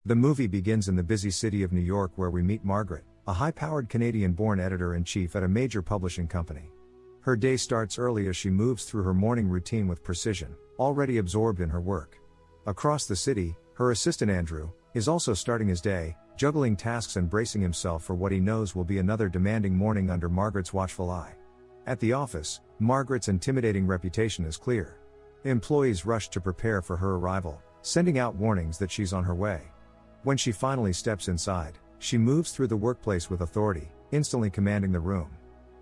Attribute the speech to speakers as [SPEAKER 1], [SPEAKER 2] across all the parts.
[SPEAKER 1] The movie begins in the busy city of New York where we meet Margaret, a high-powered Canadian-born editor-in-chief at a major publishing company. Her day starts early as she moves through her morning routine with precision, already absorbed in her work. Across the city, her assistant Andrew is also starting his day, juggling tasks and bracing himself for what he knows will be another demanding morning under Margaret's watchful eye. At the office, Margaret's intimidating reputation is clear. Employees rush to prepare for her arrival, sending out warnings that she's on her way. When she finally steps inside, she moves through the workplace with authority, instantly commanding the room.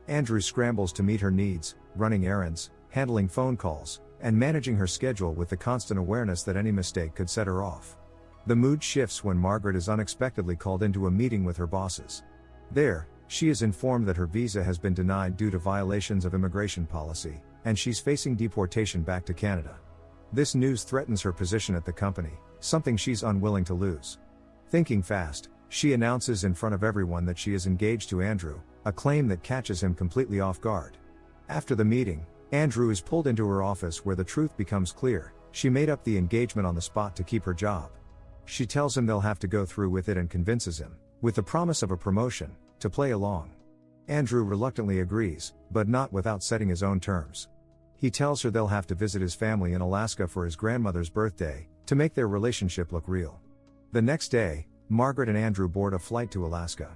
[SPEAKER 1] Andrew scrambles to meet her needs, running errands, handling phone calls, and managing her schedule with the constant awareness that any mistake could set her off. The mood shifts when Margaret is unexpectedly called into a meeting with her bosses. There, she is informed that her visa has been denied due to violations of immigration policy, and she's facing deportation back to Canada. This news threatens her position at the company, something she's unwilling to lose. Thinking fast, she announces in front of everyone that she is engaged to Andrew, a claim that catches him completely off guard. After the meeting, Andrew is pulled into her office where the truth becomes clear. She made up the engagement on the spot to keep her job. She tells him they'll have to go through with it and convinces him, with the promise of a promotion, to play along. Andrew reluctantly agrees, but not without setting his own terms. He tells her they'll have to visit his family in Alaska for his grandmother's birthday, to make their relationship look real. The next day, Margaret and Andrew board a flight to Alaska.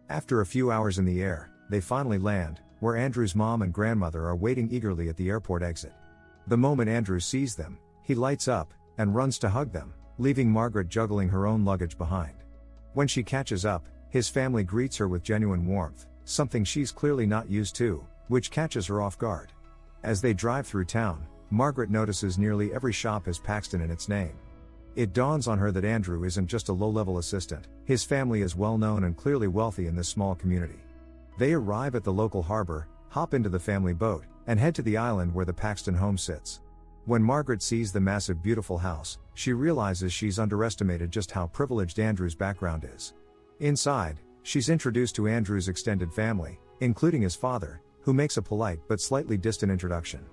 [SPEAKER 1] After a few hours in the air, they finally land, where Andrew's mom and grandmother are waiting eagerly at the airport exit. The moment Andrew sees them, he lights up, and runs to hug them, leaving Margaret juggling her own luggage behind. When she catches up, his family greets her with genuine warmth, something she's clearly not used to, which catches her off guard. As they drive through town, Margaret notices nearly every shop has Paxton in its name. It dawns on her that Andrew isn't just a low-level assistant, his family is well-known and clearly wealthy in this small community. They arrive at the local harbor, hop into the family boat, and head to the island where the Paxton home sits. When Margaret sees the massive beautiful house, she realizes she's underestimated just how privileged Andrew's background is. Inside, she's introduced to Andrew's extended family, including his father, who makes a polite but slightly distant introduction.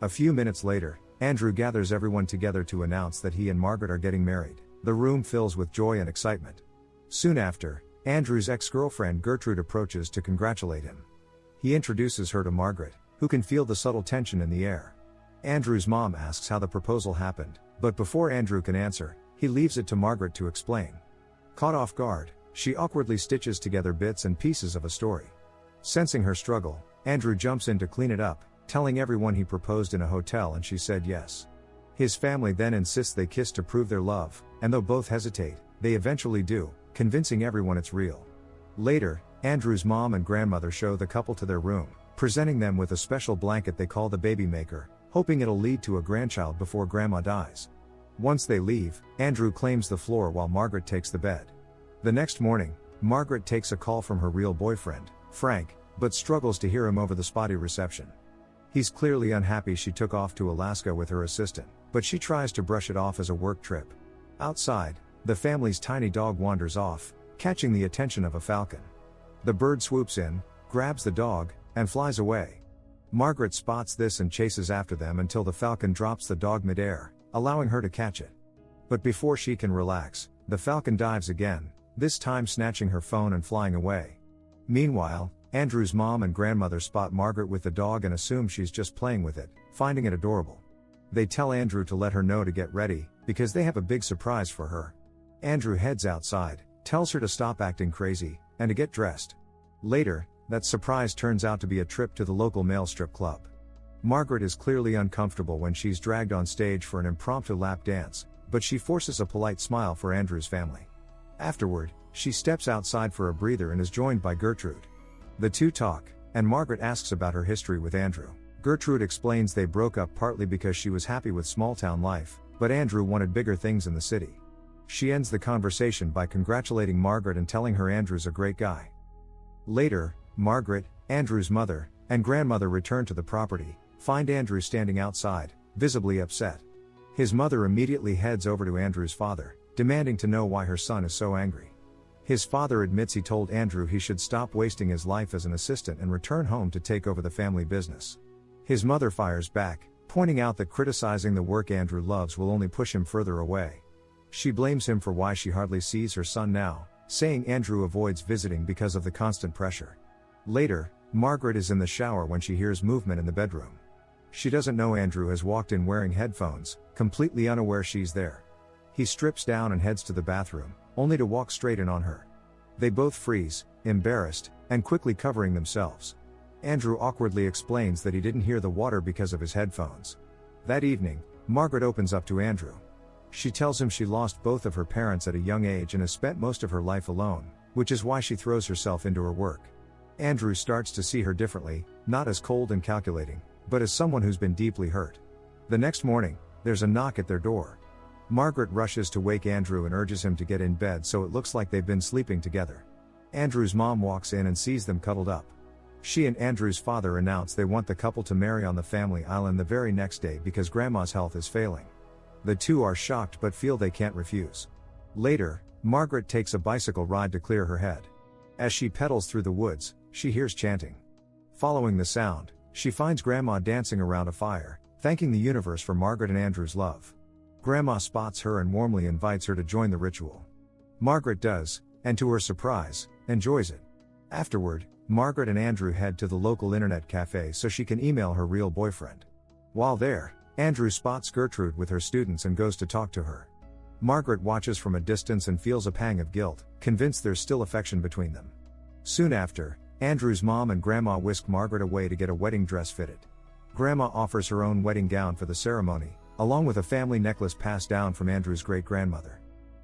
[SPEAKER 1] A few minutes later, Andrew gathers everyone together to announce that he and Margaret are getting married. The room fills with joy and excitement. Soon after, Andrew's ex-girlfriend Gertrude approaches to congratulate him. He introduces her to Margaret, who can feel the subtle tension in the air. Andrew's mom asks how the proposal happened, but before Andrew can answer, he leaves it to Margaret to explain. Caught off guard, she awkwardly stitches together bits and pieces of a story. Sensing her struggle, Andrew jumps in to clean it up, telling everyone he proposed in a hotel and she said yes. His family then insists they kiss to prove their love, and though both hesitate, they eventually do, convincing everyone it's real. Later, Andrew's mom and grandmother show the couple to their room, presenting them with a special blanket they call the baby maker, hoping it'll lead to a grandchild before grandma dies. Once they leave, Andrew claims the floor while Margaret takes the bed. The next morning, Margaret takes a call from her real boyfriend, Frank, but struggles to hear him over the spotty reception. He's clearly unhappy she took off to Alaska with her assistant, but she tries to brush it off as a work trip. Outside, the family's tiny dog wanders off, catching the attention of a falcon. The bird swoops in, grabs the dog, and flies away. Margaret spots this and chases after them until the falcon drops the dog midair, allowing her to catch it. But before she can relax, the falcon dives again, this time snatching her phone and flying away. Meanwhile, Andrew's mom and grandmother spot Margaret with the dog and assume she's just playing with it, finding it adorable. They tell Andrew to let her know to get ready, because they have a big surprise for her. Andrew heads outside, tells her to stop acting crazy, and to get dressed. Later, that surprise turns out to be a trip to the local male strip club. Margaret is clearly uncomfortable when she's dragged on stage for an impromptu lap dance, but she forces a polite smile for Andrew's family. Afterward, she steps outside for a breather and is joined by Gertrude. The two talk, and Margaret asks about her history with Andrew. Gertrude explains they broke up partly because she was happy with small-town life, but Andrew wanted bigger things in the city. She ends the conversation by congratulating Margaret and telling her Andrew's a great guy. Later, Margaret, Andrew's mother, and grandmother return to the property, find Andrew standing outside, visibly upset. His mother immediately heads over to Andrew's father, demanding to know why her son is so angry. His father admits he told Andrew he should stop wasting his life as an assistant and return home to take over the family business. His mother fires back, pointing out that criticizing the work Andrew loves will only push him further away. She blames him for why she hardly sees her son now, saying Andrew avoids visiting because of the constant pressure. Later, Margaret is in the shower when she hears movement in the bedroom. She doesn't know Andrew has walked in wearing headphones, completely unaware she's there. He strips down and heads to the bathroom, only to walk straight in on her. They both freeze, embarrassed, and quickly covering themselves. Andrew awkwardly explains that he didn't hear the water because of his headphones. That evening, Margaret opens up to Andrew. She tells him she lost both of her parents at a young age and has spent most of her life alone, which is why she throws herself into her work. Andrew starts to see her differently, not as cold and calculating, but as someone who's been deeply hurt. The next morning, there's a knock at their door. Margaret rushes to wake Andrew and urges him to get in bed so it looks like they've been sleeping together. Andrew's mom walks in and sees them cuddled up. She and Andrew's father announce they want the couple to marry on the family island the very next day because Grandma's health is failing. The two are shocked but feel they can't refuse. Later, Margaret takes a bicycle ride to clear her head. As she pedals through the woods, she hears chanting. Following the sound, she finds Grandma dancing around a fire, thanking the universe for Margaret and Andrew's love. Grandma spots her and warmly invites her to join the ritual. Margaret does, and to her surprise, enjoys it. Afterward, Margaret and Andrew head to the local internet cafe so she can email her real boyfriend. While there, Andrew spots Gertrude with her students and goes to talk to her. Margaret watches from a distance and feels a pang of guilt, convinced there's still affection between them. Soon after, Andrew's mom and Grandma whisk Margaret away to get a wedding dress fitted. Grandma offers her own wedding gown for the ceremony, along with a family necklace passed down from Andrew's great-grandmother.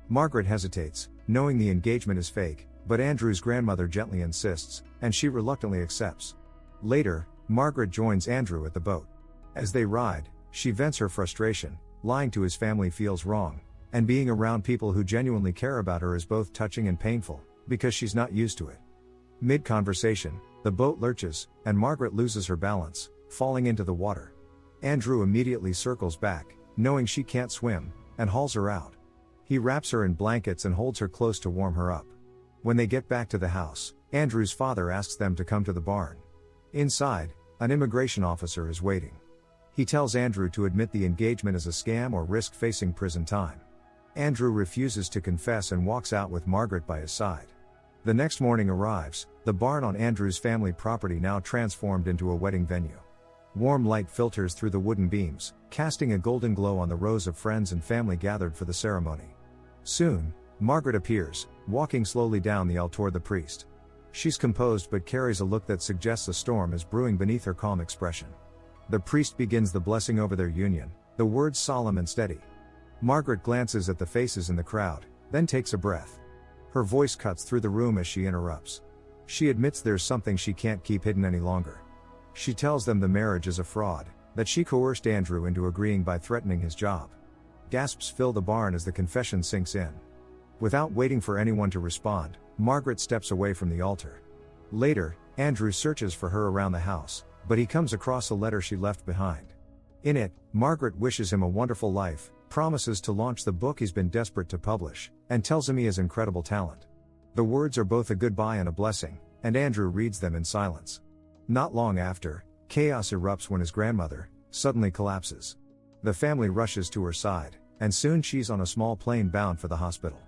[SPEAKER 1] Margaret hesitates, knowing the engagement is fake, but Andrew's grandmother gently insists, and she reluctantly accepts. Later, Margaret joins Andrew at the boat. As they ride, she vents her frustration. Lying to his family feels wrong, and being around people who genuinely care about her is both touching and painful, because she's not used to it. Mid-conversation, the boat lurches, and Margaret loses her balance, falling into the water. Andrew immediately circles back, knowing she can't swim, and hauls her out. He wraps her in blankets and holds her close to warm her up. When they get back to the house, Andrew's father asks them to come to the barn. Inside, an immigration officer is waiting. He tells Andrew to admit the engagement is a scam or risk facing prison time. Andrew refuses to confess and walks out with Margaret by his side. The next morning arrives, the barn on Andrew's family property now transformed into a wedding venue. Warm light filters through the wooden beams, casting a golden glow on the rows of friends and family gathered for the ceremony. Soon, Margaret appears, walking slowly down the aisle toward the priest. She's composed but carries a look that suggests a storm is brewing beneath her calm expression. The priest begins the blessing over their union, the words solemn and steady. Margaret glances at the faces in the crowd, then takes a breath. Her voice cuts through the room as she interrupts. She admits there's something she can't keep hidden any longer. She tells them the marriage is a fraud, that she coerced Andrew into agreeing by threatening his job. Gasps fill the barn as the confession sinks in. Without waiting for anyone to respond, Margaret steps away from the altar. Later, Andrew searches for her around the house, but he comes across a letter she left behind. In it, Margaret wishes him a wonderful life, promises to launch the book he's been desperate to publish, and tells him he has incredible talent. The words are both a goodbye and a blessing, and Andrew reads them in silence. Not long after, chaos erupts when his grandmother suddenly collapses. The family rushes to her side, and soon she's on a small plane bound for the hospital.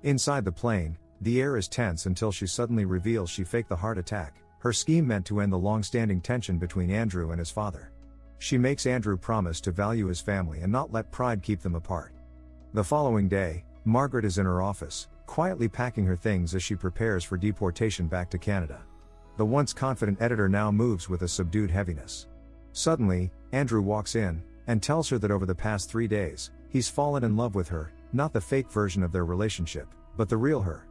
[SPEAKER 1] Inside the plane, the air is tense until she suddenly reveals she faked the heart attack, her scheme meant to end the long-standing tension between Andrew and his father. She makes Andrew promise to value his family and not let pride keep them apart. The following day, Margaret is in her office, quietly packing her things as she prepares for deportation back to Canada. The once confident editor now moves with a subdued heaviness. Suddenly, Andrew walks in, and tells her that over the past 3 days, he's fallen in love with her, not the fake version of their relationship, but the real her.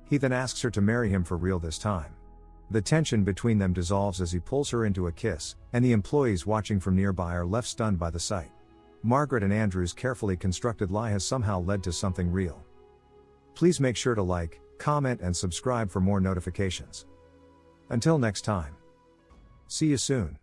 [SPEAKER 1] He then asks her to marry him for real this time. The tension between them dissolves as he pulls her into a kiss, and the employees watching from nearby are left stunned by the sight. Margaret and Andrew's carefully constructed lie has somehow led to something real. Please make sure to like, comment and subscribe for more notifications. Until next time. See you soon.